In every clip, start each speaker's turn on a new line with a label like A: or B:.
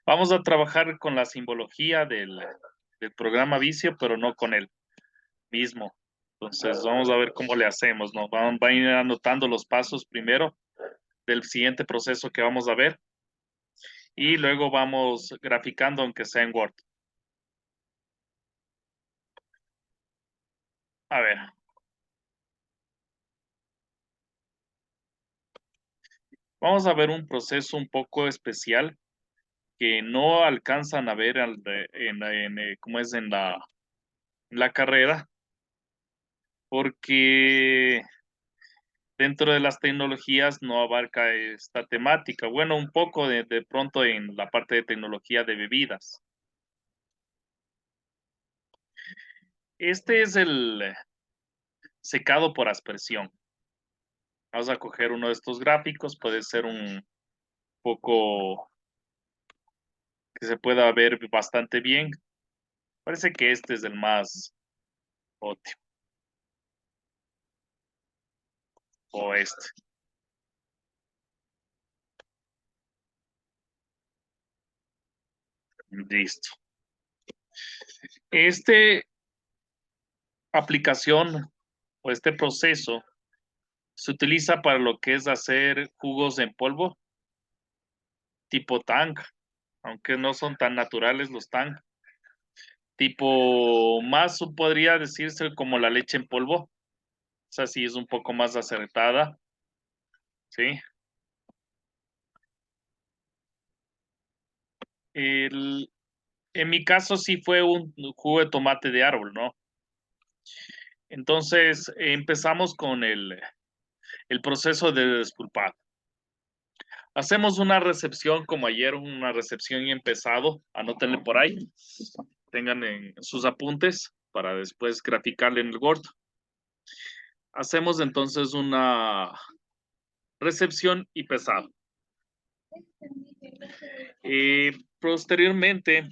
A: Vamos a trabajar con la simbología del programa Vicio, pero no con el mismo. Entonces, vamos a ver cómo le hacemos, ¿no? Va a ir anotando los pasos primero del siguiente proceso que vamos a ver y luego vamos graficando, aunque sea en Word. A ver, vamos a ver un proceso un poco especial que no alcanzan a ver cómo es en la carrera, porque dentro de las tecnologías no abarca esta temática. Bueno, un poco de pronto en la parte de tecnología de bebidas. Este es el secado por aspersión. Vamos a coger uno de estos gráficos, puede ser un poco que se pueda ver bastante bien. Parece que este es el más óptimo, o este. Listo. Este aplicación o este proceso se utiliza para lo que es hacer jugos en polvo tipo tang, aunque no son tan naturales los tang. Tipo, más podría decirse como la leche en polvo. O sea, sí es un poco más acertada, ¿sí? El, en mi caso sí fue un jugo de tomate de árbol, ¿no? Entonces empezamos con el proceso de despulpado. Hacemos una recepción como ayer, una recepción y empezado. Anótenle por ahí. Tengan en sus apuntes para después graficarle en el Word. Hacemos entonces una recepción y pesado. Posteriormente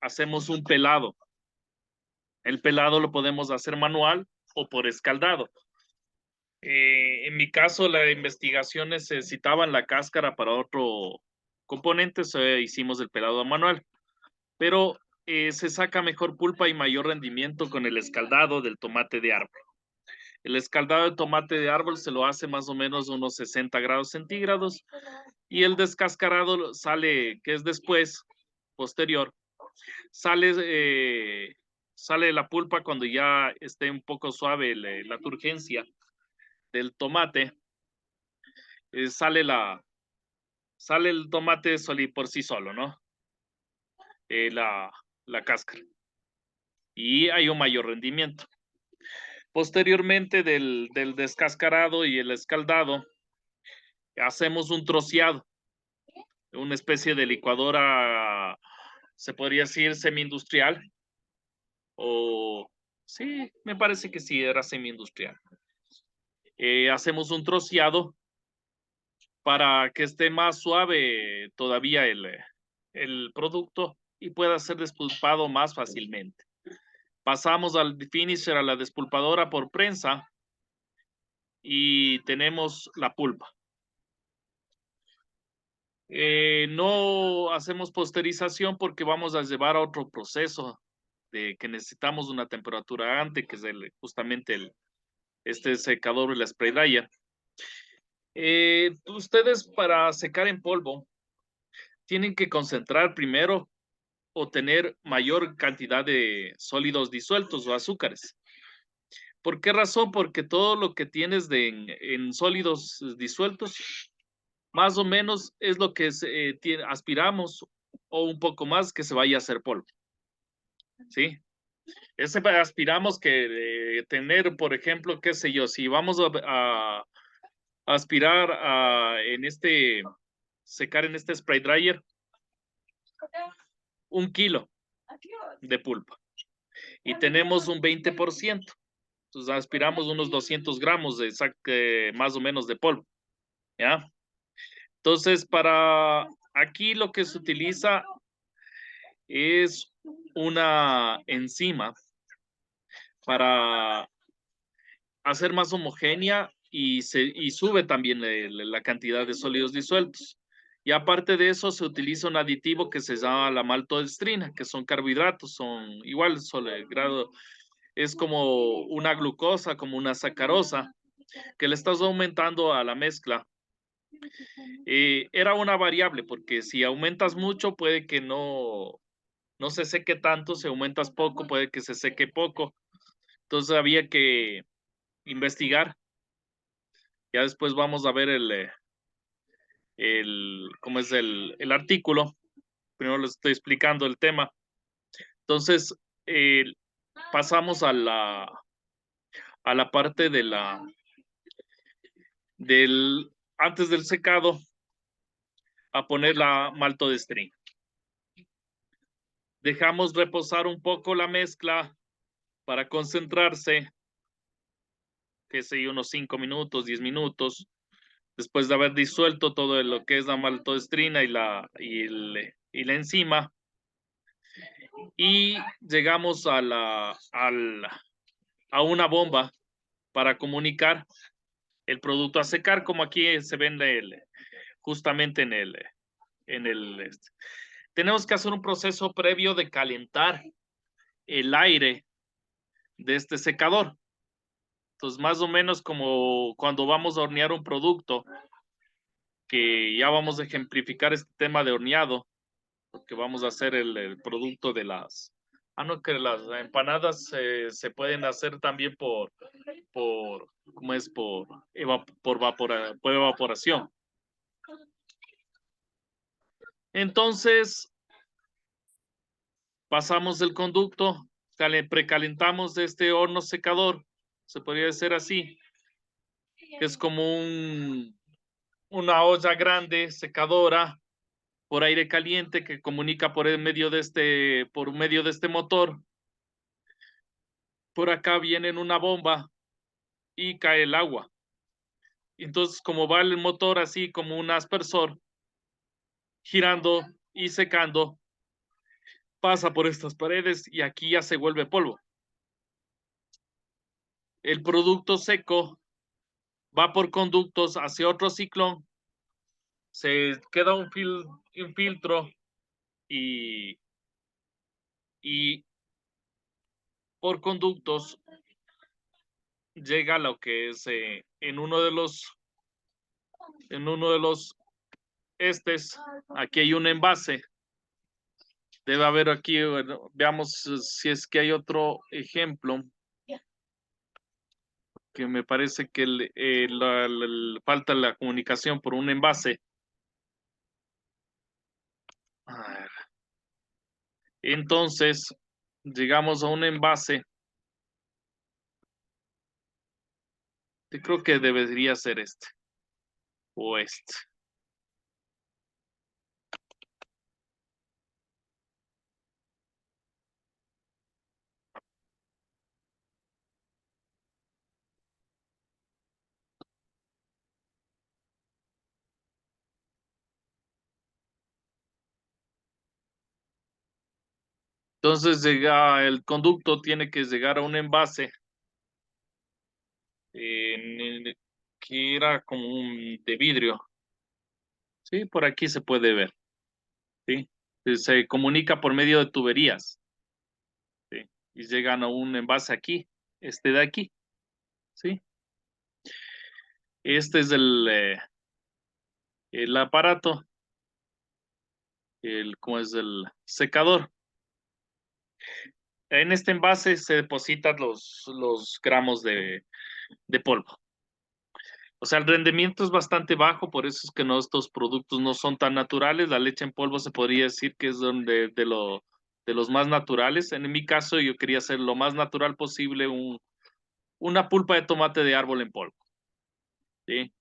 A: hacemos un pelado. El pelado lo podemos hacer manual o por escaldado. En mi caso, la investigación necesitaban la cáscara para otro componente, hicimos el pelado manual, pero se saca mejor pulpa y mayor rendimiento con el escaldado del tomate de árbol. El escaldado de tomate de árbol se lo hace más o menos unos 60 grados centígrados y el descascarado sale, que es después, posterior, sale, sale la pulpa cuando ya esté un poco suave la turgencia del tomate, sale sale el tomate por sí solo, ¿no? Eh, la, la cáscara. Y hay un mayor rendimiento. Posteriormente del descascarado y el escaldado, hacemos un troceado, una especie de licuadora, se podría decir semi-industrial, o sí, me parece que sí, era semi-industrial. Hacemos un troceado para que esté más suave todavía el producto y pueda ser despulpado más fácilmente. Pasamos al finisher, a la despulpadora por prensa y tenemos la pulpa. No hacemos posterización porque vamos a llevar a otro proceso de que necesitamos una temperatura antes, que es justamente este secador, el spray dryer. Ustedes para secar en polvo tienen que concentrar primero o tener mayor cantidad de sólidos disueltos o azúcares. ¿Por qué razón? Porque todo lo que tienes en sólidos disueltos, más o menos es lo que aspiramos o un poco más que se vaya a hacer polvo. ¿Sí? Aspiramos que tener, por ejemplo, qué sé yo, si vamos a aspirar en secar en este spray dryer, 1 kilo de pulpa y tenemos un 20%. Entonces aspiramos unos 200 gramos más o menos de polvo, ¿ya? Entonces, para aquí lo que se utiliza es una enzima para hacer más homogénea y sube también la cantidad de sólidos disueltos. Y aparte de eso, se utiliza un aditivo que se llama la maltodextrina, que son carbohidratos, son igual, el grado es como una glucosa, como una sacarosa, que le estás aumentando a la mezcla. Era una variable, porque si aumentas mucho, puede que no se seque tanto, si aumentas poco, puede que se seque poco. Entonces había que investigar. Ya después vamos a ver cómo es el artículo. Primero les estoy explicando el tema. Entonces, eh, pasamos a la parte antes del secado, a poner la maltodextrina. Dejamos reposar un poco la mezcla para concentrarse, que sé yo, unos 5 minutos, 10 minutos, después de haber disuelto todo lo que es la maltodextrina y la enzima, y llegamos a una bomba para comunicar el producto a secar, como aquí se vende justamente tenemos que hacer un proceso previo de calentar el aire de este secador. Entonces, más o menos como cuando vamos a hornear un producto, que ya vamos a ejemplificar este tema de horneado, porque vamos a hacer el producto de no, que las empanadas se pueden hacer también ¿cómo es? Por evaporación. Entonces, pasamos el conducto, precalentamos este horno secador, se podría decir así, que es como una olla grande secadora por aire caliente que comunica por medio de este motor. Por acá viene en una bomba y cae el agua. Entonces, como va el motor así como un aspersor, girando y secando, pasa por estas paredes y aquí ya se vuelve polvo. El producto seco va por conductos hacia otro ciclón, se queda un filtro y por conductos llega a lo que es en uno de los aquí hay un envase. Debe haber aquí, bueno, veamos si es que hay otro ejemplo, que me parece que falta la comunicación por un envase. A ver. Entonces, llegamos a un envase. Yo creo que debería ser este o este. Entonces, el conducto tiene que llegar a un envase que era como de vidrio. Sí, por aquí se puede ver. Sí, se comunica por medio de tuberías. Sí, y llegan a un envase aquí, este de aquí. Sí, este es el aparato, ¿cómo es? El secador. En este envase se depositan los gramos de polvo. O sea, el rendimiento es bastante bajo, por eso es que estos productos no son tan naturales. La leche en polvo se podría decir que es de los más naturales. En mi caso, yo quería hacer lo más natural posible, una pulpa de tomate de árbol en polvo. ¿Sí?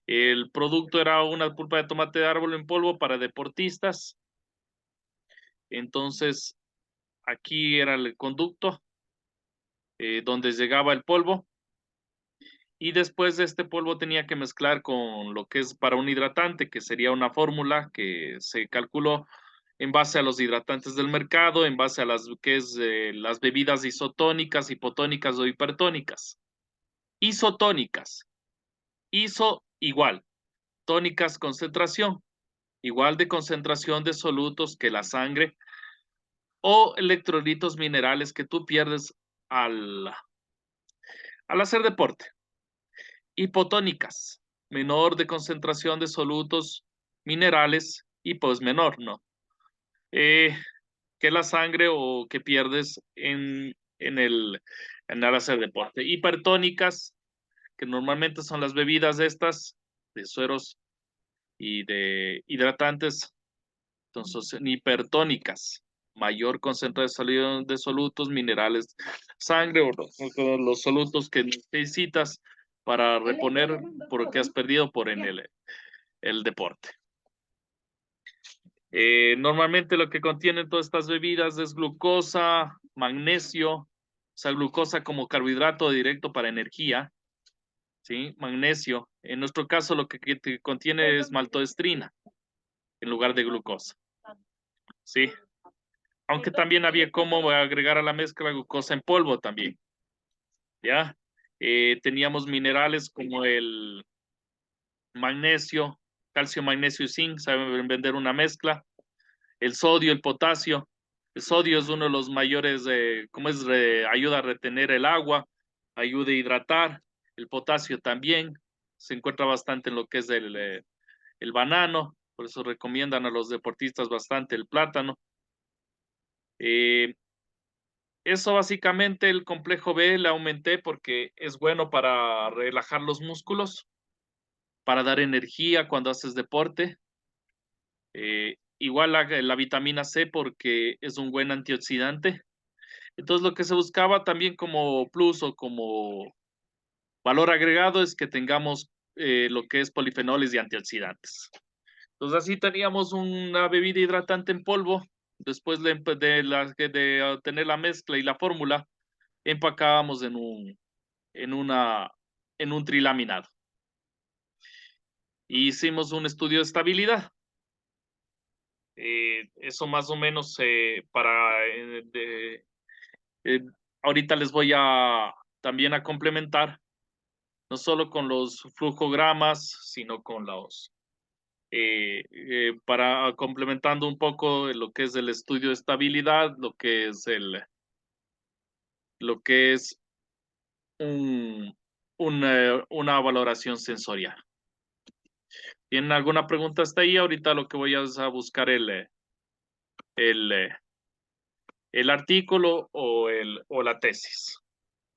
A: El producto era una pulpa de tomate de árbol en polvo para deportistas. Entonces, aquí era el conducto donde llegaba el polvo. Y después de este polvo tenía que mezclar con lo que es para un hidratante, que sería una fórmula que se calculó en base a los hidratantes del mercado, en base a las bebidas isotónicas, hipotónicas o hipertónicas. Isotónicas, iso igual, tónicas concentración. igual de concentración de solutos que la sangre o electrolitos minerales que tú pierdes al, al hacer deporte. Hipotónicas, menor de concentración de solutos minerales y pues menor, ¿no? Eh, que la sangre o que pierdes en el hacer deporte. Hipertónicas, que normalmente son las bebidas estas, de sueros y de hidratantes, entonces hipertónicas, mayor concentración de solutos, minerales, sangre o los solutos que necesitas para reponer por lo que has perdido por en el deporte. Normalmente lo que contienen todas estas bebidas es glucosa, magnesio, o sea, glucosa como carbohidrato directo para energía, ¿sí? Magnesio. En nuestro caso lo que contiene es maltodextrina en lugar de glucosa, ¿sí? Aunque también había cómo agregar a la mezcla glucosa en polvo también, ¿ya? Teníamos minerales como el magnesio, calcio, magnesio y zinc, saben vender una mezcla. El sodio, el potasio. El sodio es uno de los mayores, ayuda a retener el agua, ayuda a hidratar. El potasio también se encuentra bastante en lo que es el banano, por eso recomiendan a los deportistas bastante el plátano. Eso básicamente el complejo B le aumenté porque es bueno para relajar los músculos, para dar energía cuando haces deporte. Igual la vitamina C porque es un buen antioxidante. Entonces lo que se buscaba también como plus o como valor agregado es que tengamos lo que es polifenoles y antioxidantes. Entonces así teníamos una bebida hidratante en polvo. Después de tener la mezcla y la fórmula, empacábamos en un trilaminado. Y hicimos un estudio de estabilidad. Eso más o menos eh, ahorita les voy a también a complementar, no solo con los flujogramas, sino con para complementando un poco lo que es el estudio de estabilidad, lo que es una valoración sensorial. ¿Tienen alguna pregunta hasta ahí? Ahorita lo que voy a es a buscar el, eh, el artículo o la tesis,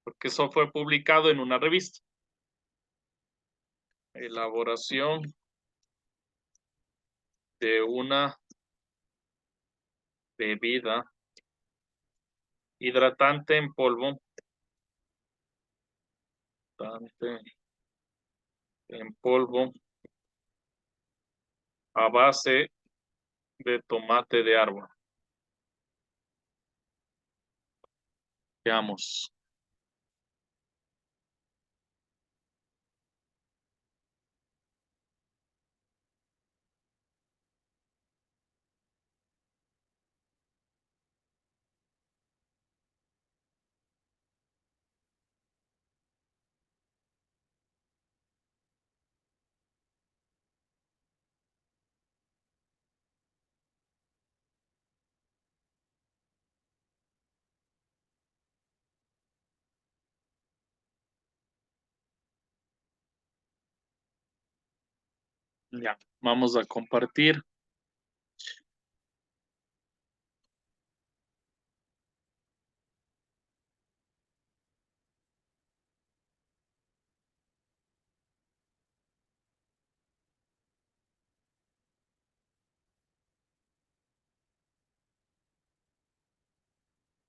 A: porque eso fue publicado en una revista. Elaboración de una bebida hidratante en polvo, hidratante en polvo a base de tomate de árbol. Veamos. Ya, vamos a compartir.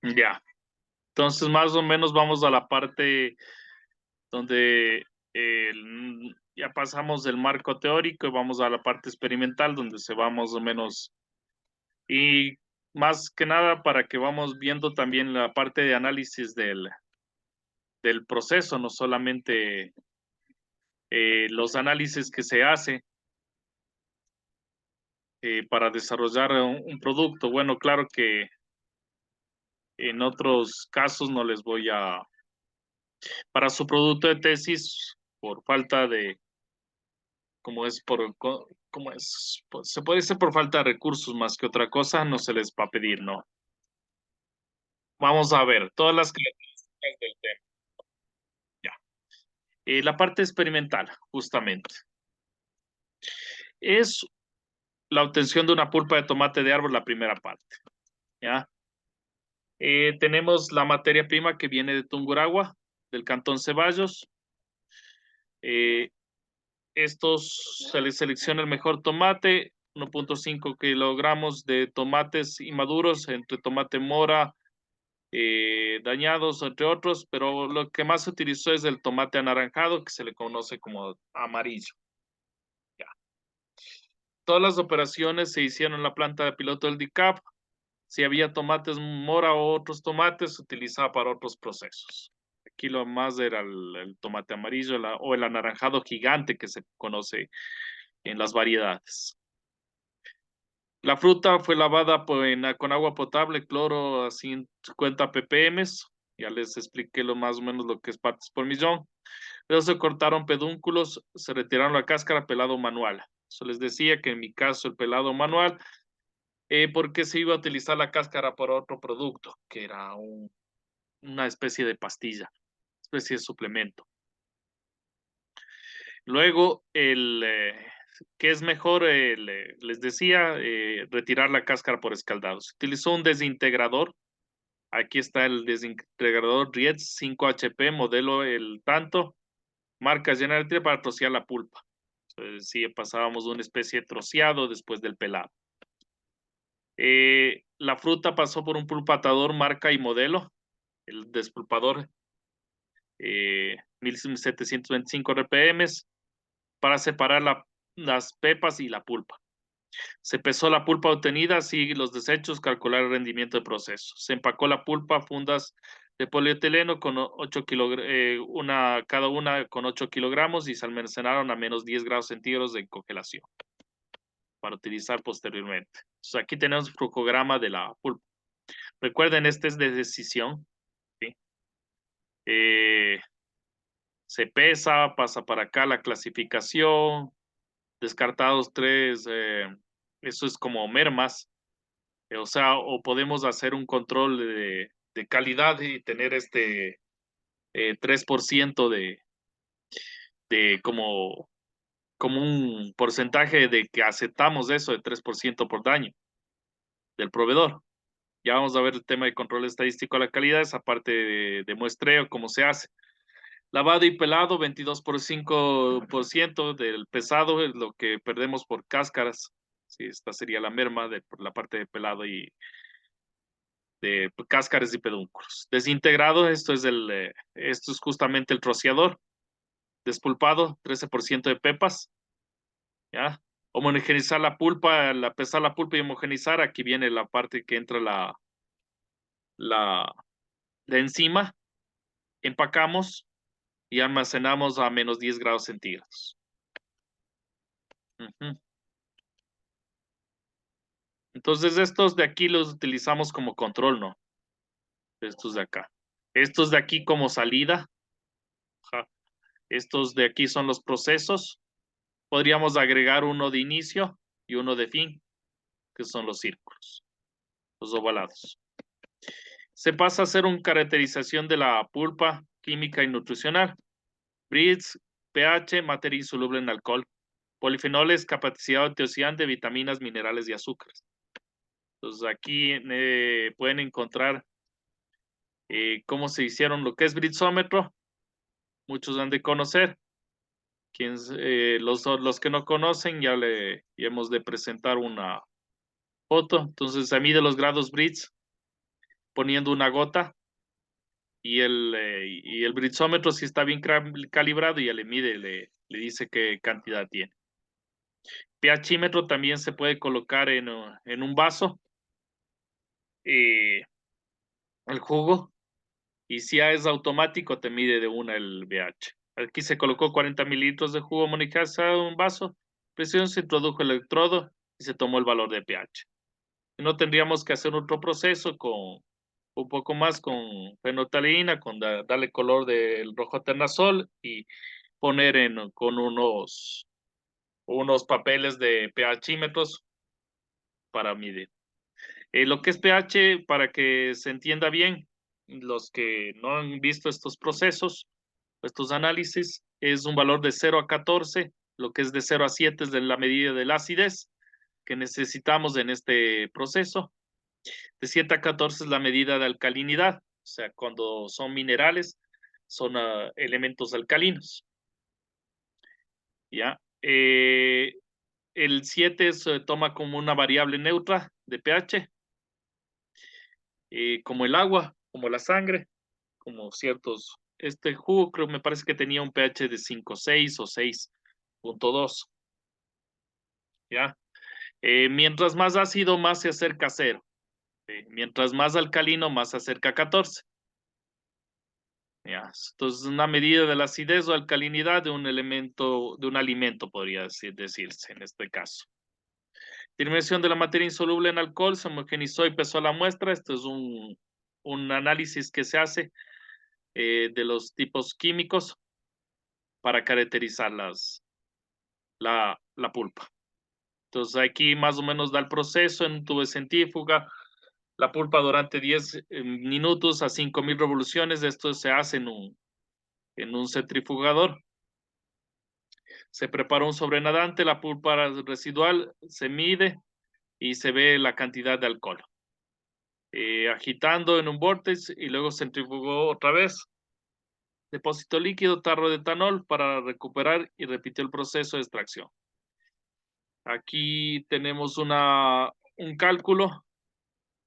A: Ya. Entonces, más o menos vamos a la parte donde ya pasamos del marco teórico y vamos a la parte experimental, donde se va más o menos, y más que nada para que vamos viendo también la parte de análisis del proceso, no solamente los análisis que se hace para desarrollar un producto. Bueno, claro que en otros casos no les voy para su producto de tesis, por falta como es se puede ser por falta de recursos más que otra cosa, no se les va a pedir, ¿no? Vamos a ver todas las características del tema. Ya. La parte experimental, justamente, es la obtención de una pulpa de tomate de árbol, la primera parte, ¿ya? Tenemos la materia prima que viene de Tungurahua, del Cantón Ceballos. Eh, se les selecciona el mejor tomate, 1.5 kilogramos de tomates inmaduros, entre tomate mora, dañados, entre otros, pero lo que más se utilizó es el tomate anaranjado, que se le conoce como amarillo. Ya. Todas las operaciones se hicieron en la planta de piloto del DICAP. Si había tomates mora o otros tomates, se utilizaba para otros procesos. Aquí lo más era el tomate amarillo o el anaranjado gigante que se conoce en las variedades. La fruta fue lavada con agua potable, cloro a 50 ppm. Ya les expliqué más o menos lo que es partes por millón. Luego se cortaron pedúnculos, se retiraron la cáscara, pelado manual. Eso les decía que en mi caso el pelado manual, porque se iba a utilizar la cáscara para otro producto, que era una especie de pastilla, especie de suplemento. Luego, ¿qué es mejor? Les decía, retirar la cáscara por escaldado. Se utilizó un desintegrador. Aquí está el desintegrador Rietz 5HP, modelo el tanto, marca General para trocear la pulpa. Entonces, sí, pasábamos de una especie de troceado después del pelado. La fruta pasó por un pulpatador marca y modelo, el despulpador 1725 RPM, para separar las pepas y la pulpa. Se pesó la pulpa obtenida, así los desechos, calcular el rendimiento del proceso. Se empacó la pulpa, fundas de polietileno con 8 cada una con 8 kilogramos y se almacenaron a menos 10 grados centígrados de congelación para utilizar posteriormente. Entonces, aquí tenemos el fructograma de la pulpa. Recuerden, este es de decisión, ¿sí? Se pesa, pasa para acá la clasificación, descartados 3, eso es como mermas, o sea, o podemos hacer un control de calidad y tener 3% de como un porcentaje de que aceptamos eso de 3% por daño del proveedor. Ya vamos a ver el tema de control estadístico de la calidad, esa parte de muestreo, cómo se hace. Lavado y pelado, 22,5% del pesado es lo que perdemos por cáscaras. Sí, esta sería la merma por la parte de pelado y de cáscaras y pedúnculos. Desintegrado, esto es justamente el troceador. Despulpado, 13% de pepas. ¿Ya? Homogeneizar la pulpa, pesar la pulpa y homogeneizar. Aquí viene la parte que entra la enzima. Empacamos y almacenamos a menos 10 grados centígrados. Entonces, estos de aquí los utilizamos como control, ¿no? Estos de acá. Estos de aquí como salida. Ajá. Estos de aquí son los procesos. Podríamos agregar uno de inicio y uno de fin, que son los círculos, los ovalados. Se pasa a hacer una caracterización de la pulpa química y nutricional. Brits, pH, materia insoluble en alcohol. Polifenoles, capacidad antioxidante, vitaminas, minerales y azúcares. Entonces aquí pueden encontrar cómo se hicieron lo que es britsómetro. Muchos han de conocer. Los que no conocen ya hemos de presentar una foto. Entonces se mide los grados Brits poniendo una gota y el britsómetro si está bien calibrado ya le mide, le dice qué cantidad tiene. pHímetro también se puede colocar en un vaso, el jugo, y si ya es automático te mide de una el pH. Aquí se colocó 40 mililitros de jugo monicazado en un vaso, presión, se introdujo el electrodo y se tomó el valor de pH. No tendríamos que hacer otro proceso con un poco más con fenolftaleína, con darle color del rojo ternasol y poner con unos unos papeles de pHímetros para medir. Lo que es pH, para que se entienda bien, los que no han visto estos procesos, estos análisis, es un valor de 0 a 14, lo que es de 0 a 7 es de la medida de la acidez que necesitamos en este proceso. De 7 a 14 es la medida de alcalinidad, o sea, cuando son minerales, son elementos alcalinos. ¿Ya? El 7 se toma como una variable neutra de pH, como el agua, como la sangre, como ciertos. Este jugo creo me parece que tenía un pH de 5,6 o 6,2. ¿Ya? Mientras más ácido, más se acerca a 0. Mientras más alcalino, más se acerca a 14. ¿Ya? Entonces, una medida de la acidez o alcalinidad de un elemento, de un alimento, podría decirse en este caso. Disminución de la materia insoluble en alcohol, se homogenizó y pesó la muestra. Esto es un análisis que se hace de los tipos químicos para caracterizar la pulpa. Entonces, aquí más o menos da el proceso en un tubo de centrífuga. La pulpa durante 10 minutos a 5,000 revoluciones. Esto se hace en un centrifugador. Se prepara un sobrenadante, la pulpa residual se mide y se ve la cantidad de alcohol. Agitando en un vórtice y luego centrifugó otra vez. Depósito líquido, tarro de etanol para recuperar y repitió el proceso de extracción. Aquí tenemos un cálculo,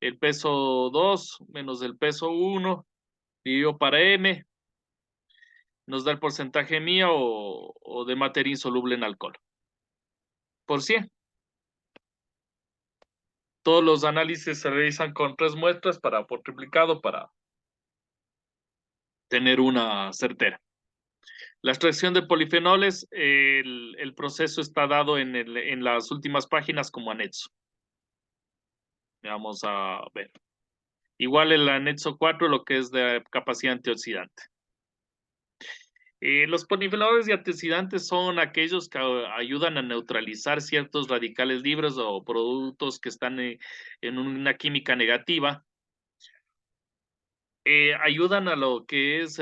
A: el peso 2 menos el peso 1 dividido para M, nos da el porcentaje mío o de materia insoluble en alcohol. Por 100. Todos los análisis se realizan con 3 muestras por triplicado para tener una certera. La extracción de polifenoles, el proceso está dado en las últimas páginas como anexo. Vamos a ver. Igual el anexo 4, lo que es de capacidad antioxidante. Los polifenoles y antioxidantes son aquellos que ayudan a neutralizar ciertos radicales libres o productos que están en una química negativa. Ayudan a lo que es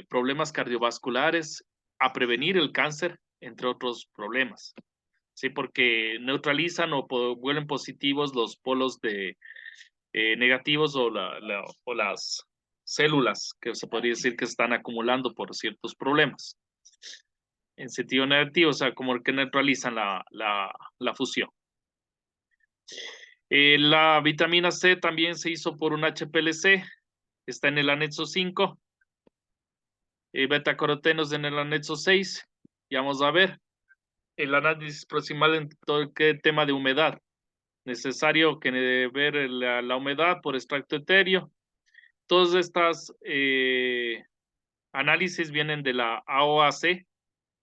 A: problemas cardiovasculares, a prevenir el cáncer, entre otros problemas. Sí, porque neutralizan o vuelven positivos los polos de negativos o las células que se podría decir que están acumulando por ciertos problemas. En sentido negativo, o sea, como que neutralizan la fusión. La vitamina C también se hizo por un HPLC, está en el anexo 5. Beta-carotenos en el anexo 6. Y vamos a ver el análisis proximal en todo el tema de humedad. Necesario que ver la humedad por extracto etéreo. Todas estas análisis vienen de la AOAC,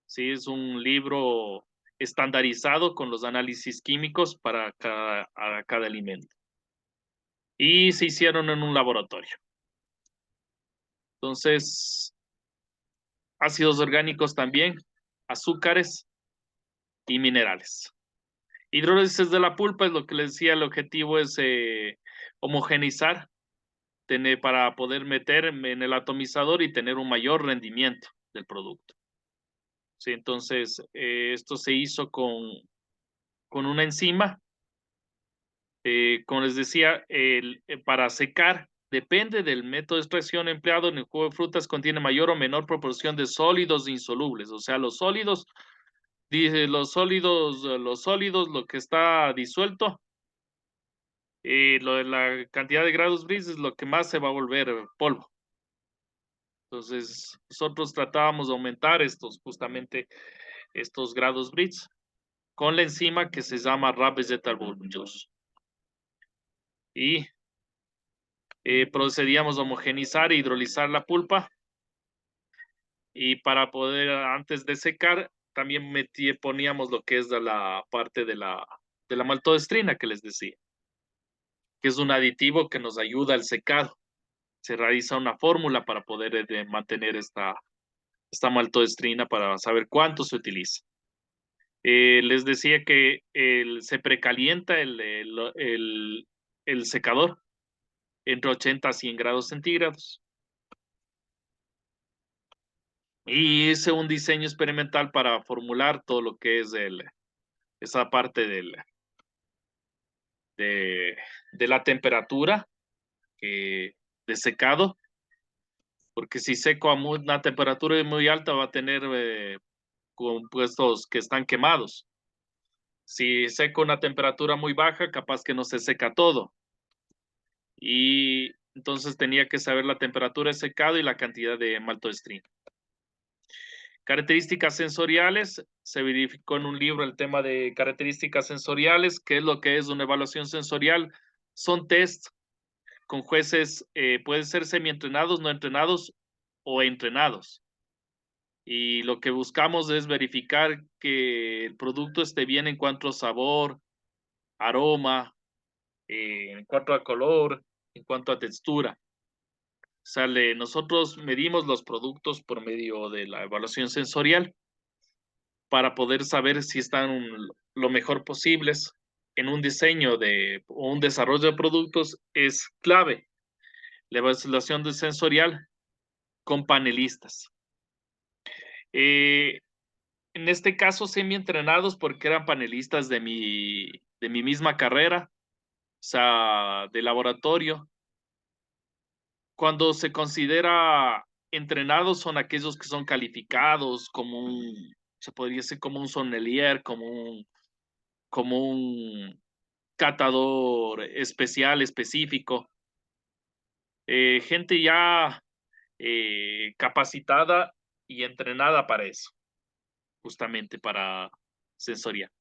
A: ¿sí? Es un libro estandarizado con los análisis químicos para cada alimento. Y se hicieron en un laboratorio. Entonces, ácidos orgánicos también, azúcares y minerales. Hidrólisis de la pulpa es lo que les decía, el objetivo es homogenizar para poder meter en el atomizador y tener un mayor rendimiento del producto. Sí, entonces, esto se hizo con una enzima. Como les decía, para secar, depende del método de extracción empleado en el jugo de frutas, contiene mayor o menor proporción de sólidos insolubles. O sea, los sólidos, lo que está disuelto, lo de la cantidad de grados Brix es lo que más se va a volver polvo. Entonces, nosotros tratábamos de aumentar justamente estos grados Brix con la enzima que se llama RAP vegetal juice. Y procedíamos a homogenizar e hidrolizar la pulpa. Y para poder, antes de secar, también poníamos lo que es de la parte de la maltodextrina que les decía, que es un aditivo que nos ayuda al secado. Se realiza una fórmula para poder mantener esta maltodextrina para saber cuánto se utiliza. Les decía que se precalienta el secador entre 80 a 100 grados centígrados. Y hice un diseño experimental para formular todo lo que es esa parte de, de la temperatura de secado, porque si seco a una temperatura muy alta va a tener compuestos que están quemados. Si seco a una temperatura muy baja, capaz que no se seca todo. Y entonces tenía que saber la temperatura de secado y la cantidad de maltodextrina. Características sensoriales, se verificó en un libro el tema de características sensoriales, qué es lo que es una evaluación sensorial. Son test con jueces, pueden ser semi-entrenados, no entrenados o entrenados. Y lo que buscamos es verificar que el producto esté bien en cuanto a sabor, aroma, en cuanto a color, en cuanto a textura. Nosotros medimos los productos por medio de la evaluación sensorial para poder saber si están lo mejor posibles en un diseño o un desarrollo de productos. Es clave la evaluación de sensorial con panelistas. En este caso, semi-entrenados porque eran panelistas de mi misma carrera, o sea, de laboratorio. Cuando se considera entrenados son aquellos que son calificados como se podría decir como un sommelier, como un catador especial, específico, gente ya capacitada y entrenada para eso, justamente para sensorial.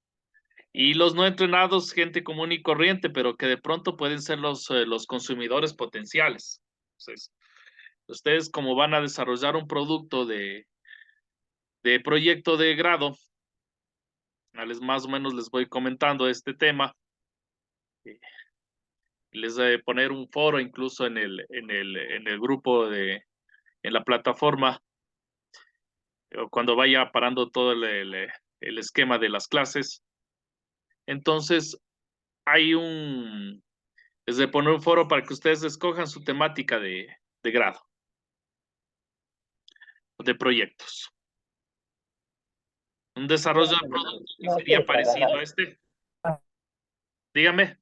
A: Y los no entrenados, gente común y corriente, pero que de pronto pueden ser los consumidores potenciales. Entonces, ustedes como van a desarrollar un producto de proyecto de grado, más o menos les voy comentando este tema. Les voy a poner un foro incluso en el grupo en la plataforma, cuando vaya parando todo el esquema de las clases. Entonces, les de poner un foro para que ustedes escojan su temática de grado, de proyectos. Un desarrollo de producto que sería parecido a este. Dígame.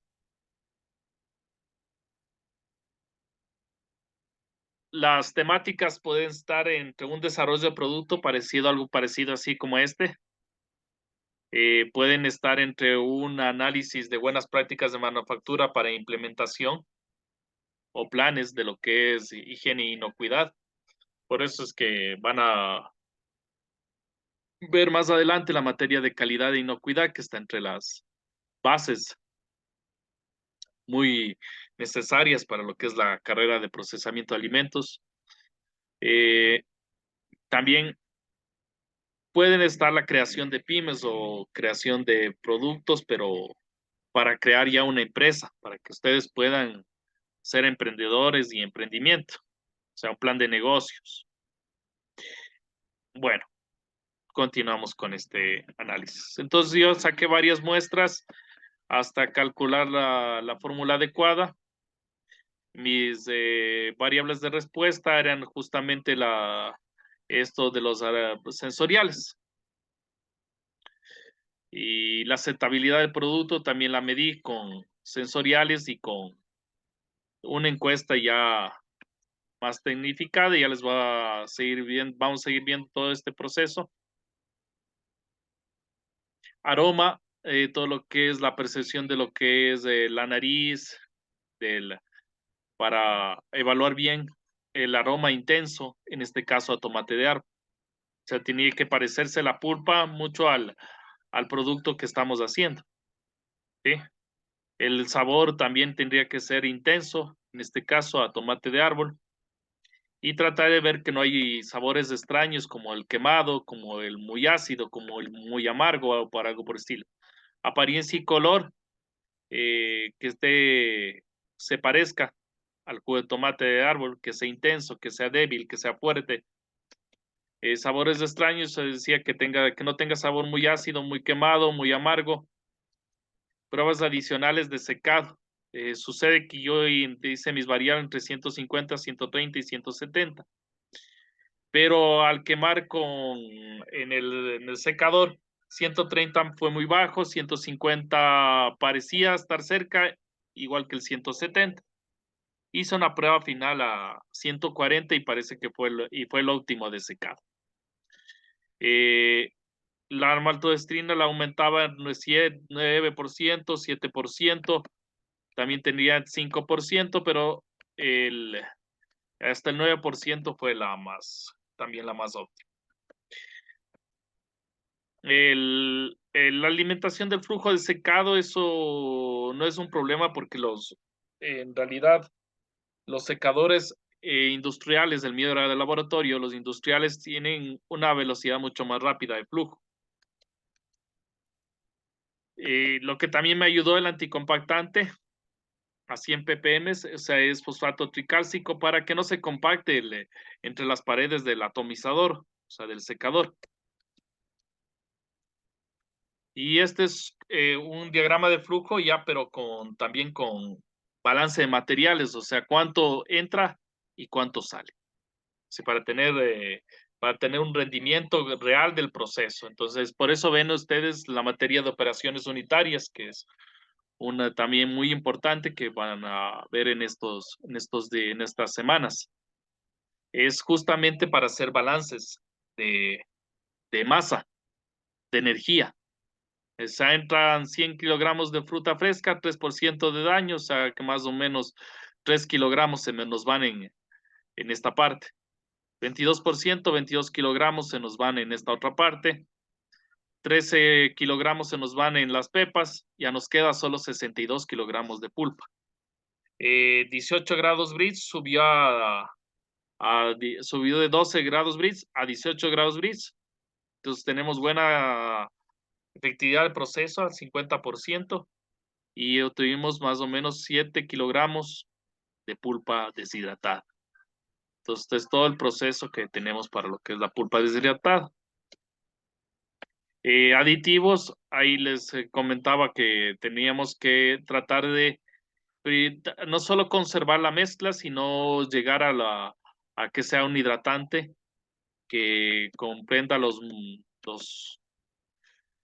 A: Las temáticas pueden estar entre un desarrollo de producto parecido, algo parecido así como este. Pueden estar entre un análisis de buenas prácticas de manufactura para implementación o planes de lo que es higiene e inocuidad. Por eso es que van a ver más adelante la materia de calidad e inocuidad, que está entre las bases muy necesarias para lo que es la carrera de procesamiento de alimentos. Eh, También pueden estar la creación de pymes o creación de productos, pero para crear ya una empresa, para que ustedes puedan ser emprendedores y emprendimiento, o sea, un plan de negocios. Bueno, continuamos con este análisis. Entonces yo saqué varias muestras hasta calcular la fórmula adecuada. Mis variables de respuesta eran justamente esto de los sensoriales. Y la aceptabilidad del producto también la medí con sensoriales y con una encuesta ya más tecnificada. Y ya les voy a seguir viendo, vamos a seguir viendo todo este proceso. Aroma, todo lo que es la percepción de lo que es la nariz, para evaluar bien el aroma intenso, en este caso a tomate de árbol. O sea, tenía que parecerse la pulpa mucho al producto que estamos haciendo. ¿Sí? El sabor también tendría que ser intenso, en este caso a tomate de árbol, y tratar de ver que no hay sabores extraños como el quemado, como el muy ácido, como el muy amargo o por algo por el estilo. Apariencia y color, se parezca al jugo de tomate de árbol, que sea intenso, que sea débil, que sea fuerte. Sabores extraños, se decía que no tenga sabor muy ácido, muy quemado, muy amargo. Pruebas adicionales de secado. Sucede que yo hice mis variables entre 150, 130 y 170. Pero al quemar en el secador, 130 fue muy bajo, 150 parecía estar cerca, igual que el 170. Hice una prueba final a 140 y parece que fue el óptimo de secado. Eh, la maltodextrina la aumentaba en 9%, 7%, también tenía 5%, pero hasta el 9% fue también la más óptima. La alimentación del flujo de secado, eso no es un problema porque en realidad, los secadores industriales del mío era de laboratorio, los industriales tienen una velocidad mucho más rápida de flujo. Lo que también me ayudó el anticompactante a 100 ppm, o sea, es fosfato tricálcico para que no se compacte entre las paredes del atomizador, o sea, del secador. Y este es un diagrama de flujo ya, pero también con balance de materiales, o sea, cuánto entra y cuánto sale. Sí, para tener un rendimiento real del proceso. Entonces, por eso ven ustedes la materia de operaciones unitarias, que es una también muy importante que van a ver en estas semanas. Es justamente para hacer balances de, de masa, de energía. O sea, entran 100 kilogramos de fruta fresca, 3% de daño, o sea, que más o menos 3 kilogramos se nos van en esta parte. 22%, 22 kilogramos se nos van en esta otra parte. 13 kilogramos se nos van en las pepas, ya nos queda solo 62 kilogramos de pulpa. 18 grados Brix subió de 12 grados Brix a 18 grados Brix. Entonces tenemos buena efectividad del proceso al 50% y obtuvimos más o menos 7 kilogramos de pulpa deshidratada. Entonces es todo el proceso que tenemos para lo que es la pulpa deshidratada. Aditivos, ahí les comentaba que teníamos que tratar de no solo conservar la mezcla, sino llegar a que sea un hidratante que comprenda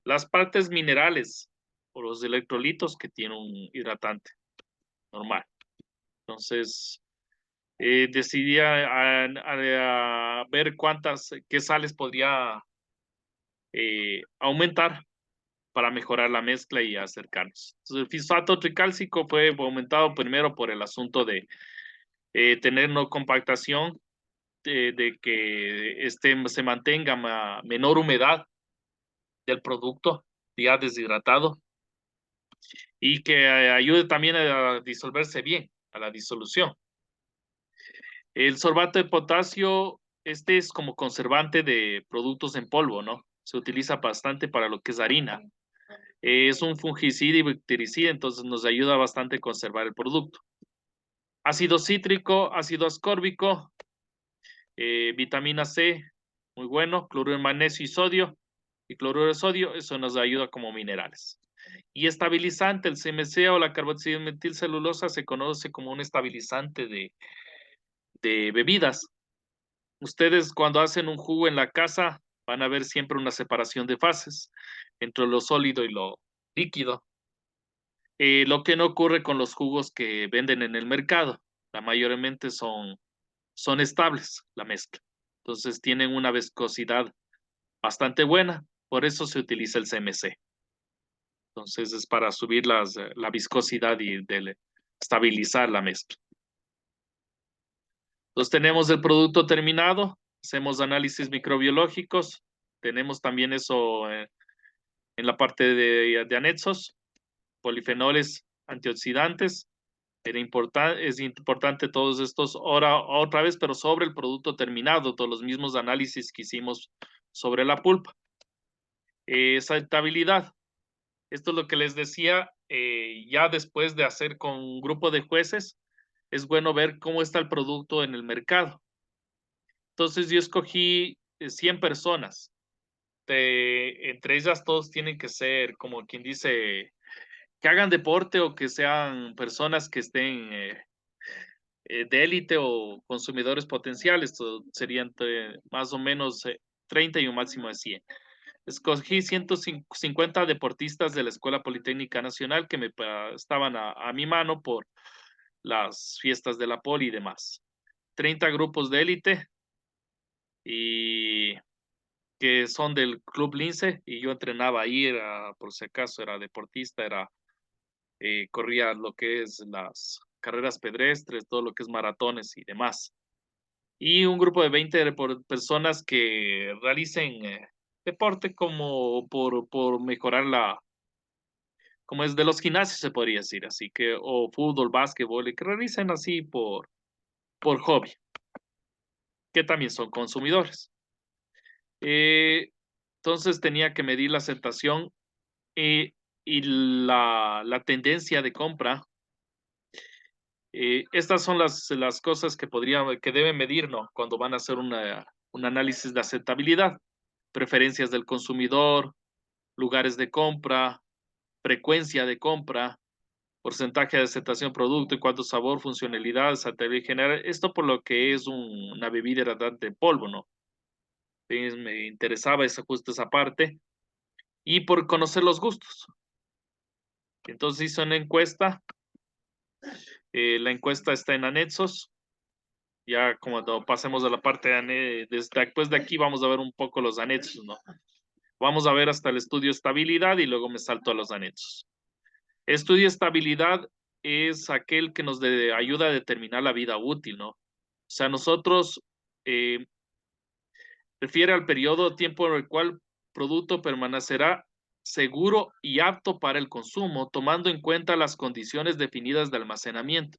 A: las partes minerales o los electrolitos que tiene un hidratante normal. Entonces, decidí a ver qué sales podría aumentar para mejorar la mezcla y acercarnos. Entonces, el fosfato tricálcico fue aumentado primero por el asunto de tener no compactación, de que se mantenga menor humedad del producto ya deshidratado y que ayude también a disolverse bien, a la disolución. El sorbato de potasio, este es como conservante de productos en polvo, ¿no? Se utiliza bastante para lo que es harina. Es un fungicida y bactericida, entonces nos ayuda bastante a conservar el producto. Ácido cítrico, ácido ascórbico, vitamina C, muy bueno, cloruro de magnesio y sodio, y cloruro de sodio, eso nos ayuda como minerales. Y estabilizante, el CMC o la carboximetilcelulosa se conoce como un estabilizante de bebidas. Ustedes cuando hacen un jugo en la casa van a ver siempre una separación de fases entre lo sólido y lo líquido. Lo que no ocurre con los jugos que venden en el mercado. La mayormente son estables, la mezcla. Entonces tienen una viscosidad bastante buena, por eso se utiliza el CMC. Entonces es para subir la viscosidad y estabilizar la mezcla. Entonces tenemos el producto terminado, hacemos análisis microbiológicos, tenemos también eso en la parte de anexos, polifenoles, antioxidantes. Es importante todos estos, ahora otra vez, pero sobre el producto terminado, todos los mismos análisis que hicimos sobre la pulpa. Saltabilidad. Esto es lo que les decía, ya después de hacer con un grupo de jueces, es bueno ver cómo está el producto en el mercado. Entonces yo escogí 100 personas. Entre ellas todos tienen que ser, como quien dice, que hagan deporte o que sean personas que estén de élite o consumidores potenciales. Serían más o menos 30 y un máximo de 100. Escogí 150 deportistas de la Escuela Politécnica Nacional que estaban a mi mano por las fiestas de la poli y demás. 30 grupos de élite y que son del Club Lince y yo entrenaba ahí, por si acaso era deportista, corría lo que es las carreras pedestres, todo lo que es maratones y demás. Y un grupo de 20 personas que realicen deporte como por mejorar como es de los gimnasios se podría decir, así que, o fútbol, básquetbol, y que realicen así por hobby, que también son consumidores. Eh, entonces tenía que medir la aceptación y la tendencia de compra. Estas son las cosas que deben medir, ¿no? Cuando van a hacer un análisis de aceptabilidad. Preferencias del consumidor, lugares de compra, frecuencia de compra, porcentaje de aceptación producto y cuánto sabor, funcionalidad, aceptabilidad general. Esto por lo que es una bebida hidratante en polvo, ¿no? Entonces, me interesaba justo esa parte. Y por conocer los gustos. Entonces hizo una encuesta. La encuesta está en anexos. Ya como pasemos a la parte después de aquí vamos a ver un poco los anexos, ¿no? Vamos a ver hasta el estudio de estabilidad y luego me salto a los anexos. Estudio de estabilidad es aquel que nos ayuda a determinar la vida útil, ¿no? O sea, nosotros refiere al periodo de tiempo en el cual producto permanecerá seguro y apto para el consumo, tomando en cuenta las condiciones definidas de almacenamiento.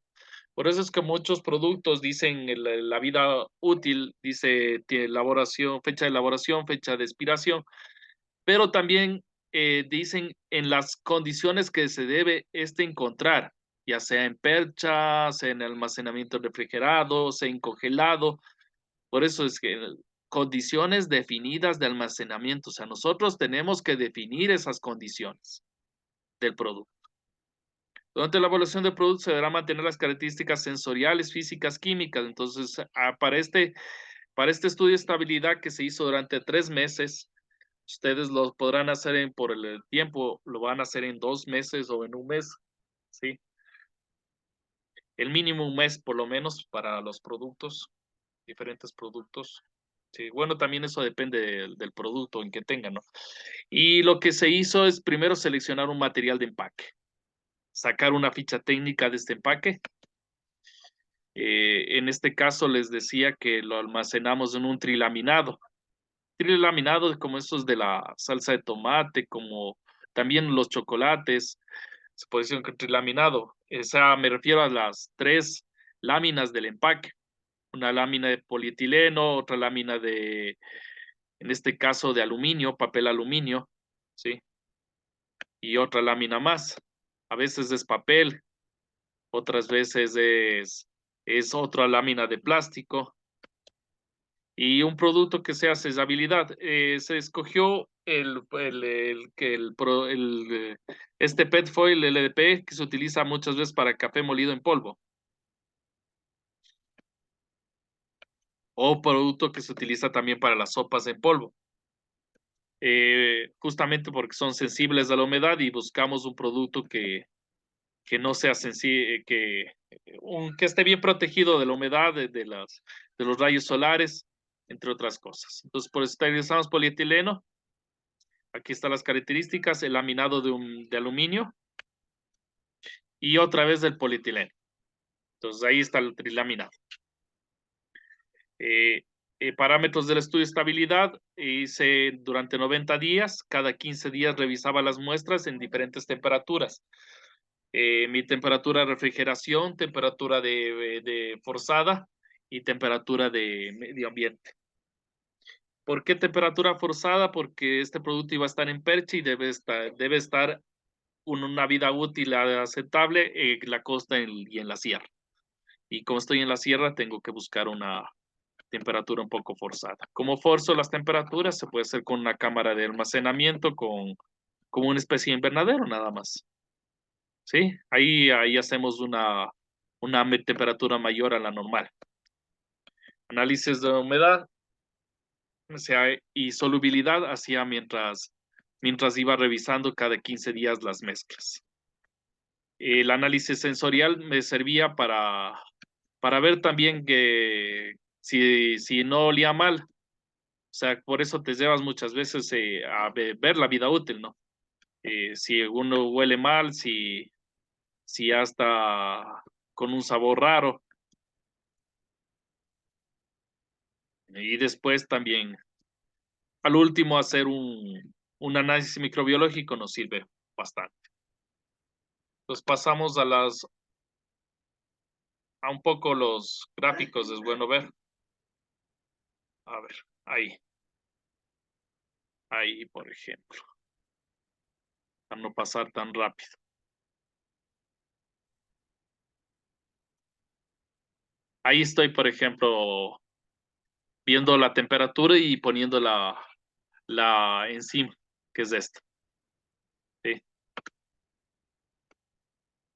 A: Por eso es que muchos productos dicen la vida útil, dice elaboración, fecha de elaboración, fecha de expiración, pero también dicen en las condiciones que se debe encontrar, ya sea en percha, sea en almacenamiento refrigerado, sea en congelado. Por eso es que condiciones definidas de almacenamiento, o sea, nosotros tenemos que definir esas condiciones del producto. Durante la evaluación del producto se deberá mantener las características sensoriales, físicas, químicas. Entonces, para este estudio de estabilidad que se hizo durante 3 meses, ustedes lo podrán hacer por el tiempo, lo van a hacer en 2 meses o en un mes, ¿sí? El mínimo un mes por lo menos para los productos, diferentes productos. Sí, bueno, también eso depende del producto en que tengan, ¿no? Y lo que se hizo es primero seleccionar un material de empaque, sacar una ficha técnica de este empaque. En este caso les decía que lo almacenamos en un trilaminado. Trilaminado como esos de la salsa de tomate, como también los chocolates, se puede decir que trilaminado. O sea, me refiero a las 3 láminas del empaque. Una lámina de polietileno, otra lámina en este caso de aluminio, papel aluminio, ¿sí? Y otra lámina más. A veces es papel, otras veces es otra lámina de plástico y un producto que sea sellabilidad. Se escogió este PET foil LDP que se utiliza muchas veces para café molido en polvo o producto que se utiliza también para las sopas en polvo. Justamente porque son sensibles a la humedad y buscamos un producto que no sea sensible, que esté bien protegido de la humedad, de los rayos solares, entre otras cosas. Entonces, por eso utilizamos polietileno. Aquí están las características, el laminado de aluminio y otra vez del polietileno. Entonces, ahí está el trilaminado. Parámetros del estudio de estabilidad, hice durante 90 días, cada 15 días revisaba las muestras en diferentes temperaturas. Mi temperatura de refrigeración, temperatura de forzada y temperatura de medio ambiente. ¿Por qué temperatura forzada? Porque este producto iba a estar en percha y debe estar una vida útil aceptable en la costa y en la sierra. Y como estoy en la sierra, tengo que buscar una temperatura un poco forzada. ¿Cómo forzo las temperaturas? Se puede hacer con una cámara de almacenamiento, como una especie de invernadero nada más. ¿Sí? Ahí hacemos una temperatura mayor a la normal. Análisis de humedad, o sea, y solubilidad hacía mientras iba revisando cada 15 días las mezclas. El análisis sensorial me servía para ver también que si no olía mal. O sea, por eso te llevas muchas veces a ver la vida útil, ¿no? Si uno huele mal, si ya está con un sabor raro. Y después también, al último, hacer un análisis microbiológico nos sirve bastante. Entonces pasamos a un poco los gráficos, es bueno ver. A ver, ahí, por ejemplo, para no pasar tan rápido. Ahí estoy, por ejemplo, viendo la temperatura y poniendo la enzima, que es esta. ¿Sí?